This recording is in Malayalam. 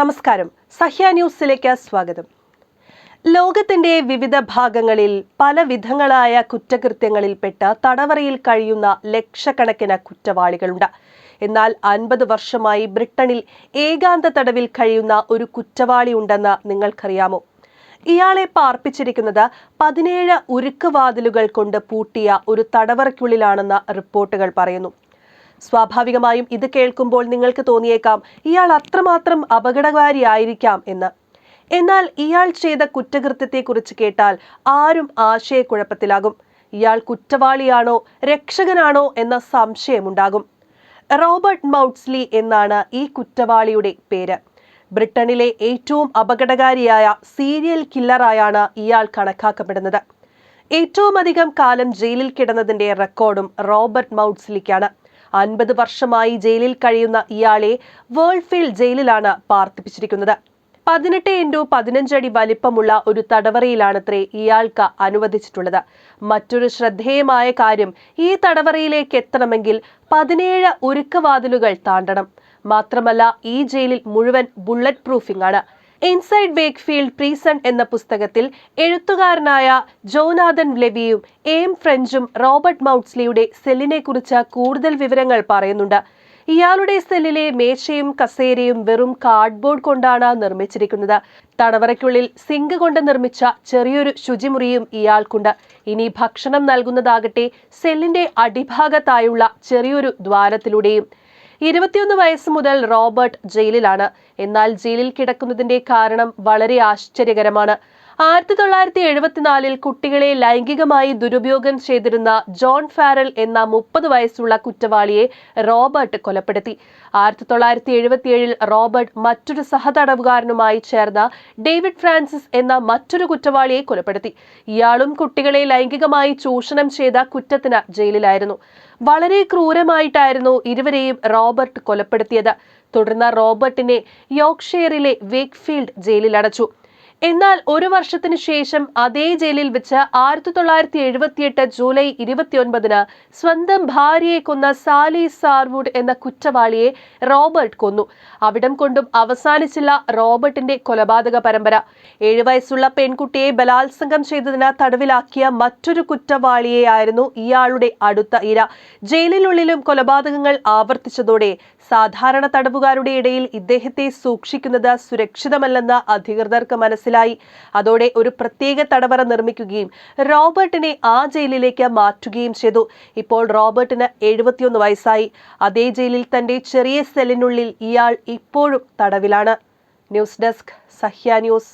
നമസ്കാരം. സഹ്യ ന്യൂസിലേക്ക് സ്വാഗതം. ലോകത്തിന്റെ വിവിധ ഭാഗങ്ങളിൽ പല വിധങ്ങളായ കുറ്റകൃത്യങ്ങളിൽപ്പെട്ട തടവറയിൽ കഴിയുന്ന ലക്ഷക്കണക്കിന് കുറ്റവാളികളുണ്ട്. എന്നാൽ 50 വർഷമായി ബ്രിട്ടനിൽ ഏകാന്ത തടവിൽ കഴിയുന്ന ഒരു കുറ്റവാളി ഉണ്ടെന്ന് നിങ്ങൾക്കറിയാമോ? ഇയാളെ പാർപ്പിച്ചിരിക്കുന്നത് 17 ഉരുക്ക് വാതിലുകൾ കൊണ്ട് പൂട്ടിയ ഒരു തടവറയ്ക്കുള്ളിലാണെന്ന് റിപ്പോർട്ടുകൾ പറയുന്നു. സ്വാഭാവികമായും ഇത് കേൾക്കുമ്പോൾ നിങ്ങൾക്ക് തോന്നിയേക്കാം ഇയാൾ അത്രമാത്രം അപകടകാരിയായിരിക്കാം എന്ന്. എന്നാൽ ഇയാൾ ചെയ്ത കുറ്റകൃത്യത്തെക്കുറിച്ച് കേട്ടാൽ ആരും ആശയക്കുഴപ്പത്തിലാകും. ഇയാൾ കുറ്റവാളിയാണോ രക്ഷകനാണോ എന്ന സംശയമുണ്ടാകും. റോബർട്ട് മൗഡ്സ്ലി എന്നാണ് ഈ കുറ്റവാളിയുടെ പേര്. ബ്രിട്ടനിലെ ഏറ്റവും അപകടകാരിയായ സീരിയൽ കില്ലറായാണ് ഇയാൾ കണക്കാക്കപ്പെടുന്നത്. ഏറ്റവും അധികം കാലം ജയിലിൽ കിടന്നതിന്റെ റെക്കോർഡും റോബർട്ട് മൗഡ്സ്ലിക്കാണ്. 50 വർഷമായി ജയിലിൽ കഴിയുന്ന ഇയാളെ വേൾഫീൽഡ് ജയിലിലാണ് പാർപ്പിച്ചിരിക്കുന്നത്. 18x15 അടി വലിപ്പമുള്ള ഒരു തടവറയിലാണത്രേ ഇയാൾക്ക് അനുവദിച്ചിട്ടുള്ളത്. മറ്റൊരു ശ്രദ്ധേയമായ കാര്യം, ഈ തടവറയിലേക്ക് എത്തണമെങ്കിൽ 17 ഉരുക്കവാതിലുകൾ താണ്ടണം. മാത്രമല്ല, ഈ ജയിലിൽ മുഴുവൻ ബുള്ളറ്റ് പ്രൂഫിംഗ് ആണ്. ഇൻസൈഡ് വേക്ക്ഫീൽഡ് പ്രീസൺ എന്ന പുസ്തകത്തിൽ എഴുത്തുകാരനായ ജോനാഥൻ ലെവിയും ഫ്രഞ്ചും റോബർട്ട് മൗഡ്സ്ലിയുടെ സെല്ലിനെ കുറിച്ച് കൂടുതൽ വിവരങ്ങൾ പറയുന്നുണ്ട്. ഇയാളുടെ സെല്ലിലെ മേശയും കസേരയും വെറും കാർഡ്ബോർഡ് കൊണ്ടാണ് നിർമ്മിച്ചിരിക്കുന്നത്. തടവറയ്ക്കുള്ളിൽ സിങ്ക് കൊണ്ട് നിർമ്മിച്ച ചെറിയൊരു ശുചിമുറിയും ഇയാൾക്കുണ്ട്. ഇനി ഭക്ഷണം നൽകുന്നതാകട്ടെ സെല്ലിന്റെ അടിഭാഗത്തായുള്ള ചെറിയൊരു ദ്വാരത്തിലൂടെയും. 21 വയസ്സ് മുതൽ റോബർട്ട് ജയിലിലാണ്. എന്നാൽ ജയിലിൽ കിടക്കുന്നതിന്റെ കാരണം വളരെ ആശ്ചര്യകരമാണ്. 1974 കുട്ടികളെ ലൈംഗികമായി ദുരുപയോഗം ചെയ്തിരുന്ന ജോൺ ഫാരൽ എന്ന 30 വയസ്സുള്ള കുറ്റവാളിയെ റോബർട്ട് കൊലപ്പെടുത്തി. 1977 റോബർട്ട് മറ്റൊരു സഹതടവുകാരനുമായി ചേർന്ന ഡേവിഡ് ഫ്രാൻസിസ് എന്ന മറ്റൊരു കുറ്റവാളിയെ കൊലപ്പെടുത്തി. ഇയാളും കുട്ടികളെ ലൈംഗികമായി ചൂഷണം ചെയ്ത കുറ്റത്തിന് ജയിലിലായിരുന്നു. വളരെ ക്രൂരമായിട്ടായിരുന്നു ഇരുവരെയും റോബർട്ട് കൊലപ്പെടുത്തിയത്. തുടർന്ന് റോബർട്ടിനെ യോർക്ക്ഷയറിലെ വേക്ക്ഫീൽഡ് ജയിലിൽ അടച്ചു. എന്നാൽ ഒരു വർഷത്തിനു ശേഷം അതേ ജയിലിൽ വെച്ച് 1978 ജൂലൈ 29 സ്വന്തം ഭാര്യയെ കൊന്ന സാലി സാർവുഡ് എന്ന കുറ്റവാളിയെ റോബർട്ട് കൊന്നു. അവിടം കൊണ്ടും അവസാനിച്ചില്ല റോബർട്ടിന്റെ കൊലപാതക പരമ്പര. 7 വയസ്സുള്ള പെൺകുട്ടിയെ ബലാത്സംഗം ചെയ്തതിന് തടവിലാക്കിയ മറ്റൊരു കുറ്റവാളിയെയായിരുന്നു ഇയാളുടെ അടുത്ത ഇര. ജയിലിനുള്ളിലും കൊലപാതകങ്ങൾ ആവർത്തിച്ചതോടെ സാധാരണ തടവുകാരുടെ ഇടയിൽ ഇദ്ദേഹത്തെ സൂക്ഷിക്കുന്നത് സുരക്ഷിതമല്ലെന്ന് അധികൃതർക്ക് മനസ്സിലായി. അതോടെ ഒരു പ്രത്യേക തടവറ നിർമ്മിക്കുകയും റോബർട്ടിനെ ആ ജയിലിലേക്ക് മാറ്റുകയും ചെയ്തു. ഇപ്പോൾ റോബർട്ടിന് 71 വയസ്സായി. അതേ ജയിലിൽ തന്റെ ചെറിയ സെല്ലിനുള്ളിൽ ഇയാൾ ഇപ്പോഴും തടവിലാണ്. News desk, Sahya news.